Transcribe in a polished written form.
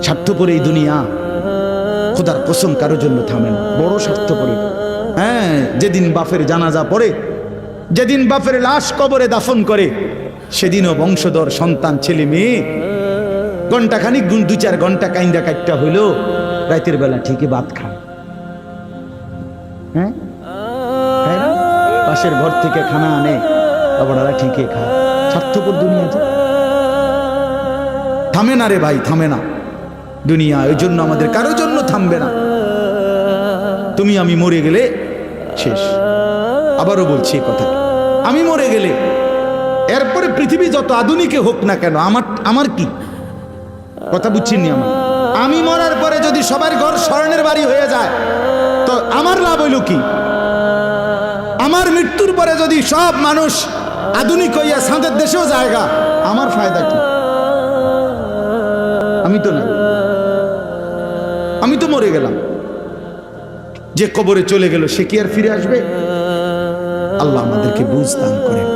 স্বার্থপর এই দুনিয়া, খোদার কসম কারো জন্য থামে না, বড় স্বার্থপর। হ্যাঁ, যেদিন বাপের জানাজা পড়ে, যেদিন বাপের লাশ কবরে দাফন করে, সেদিনও বংশধর সন্তান ছেলে মেয়ে ঘন্টাখানিক 2-4 ঘন্টা কাইন্দা কাটটা হইলো, রাতের বেলা ঠিকই ভাত খায়। হ্যাঁ, পাশের ঘর থেকে খানা আনে, বাবারা ঠিকই খায়। স্বার্থপর দুনিয়াতে থামে না রে ভাই, থামে না দুনিয়া। ওই জন্য আমাদের কারোর জন্য থামবে না। তুমি আমি মরে গেলে শেষ। আবারও বলছি কথা, আমি মরে গেলে এরপরে পৃথিবী যত আধুনিকে হোক না কেন, আমার কি কথা বুঝছেন নি? আমি মরার পরে যদি সবার ঘর স্বর্ণের বাড়ি হয়ে যায় তো আমার লাভ হইল কি? আমার মৃত্যুর পরে যদি সব মানুষ আধুনিক হইয়া সাঁদের দেশেও জায়গা, আমার ফায়দা কি? আমি তো না, আমি তো মরে গেলাম। যে কবরে চলে গেল সে কি আর ফিরে আসবে? আল্লাহ আমাদেরকে বুঝ দান করেন।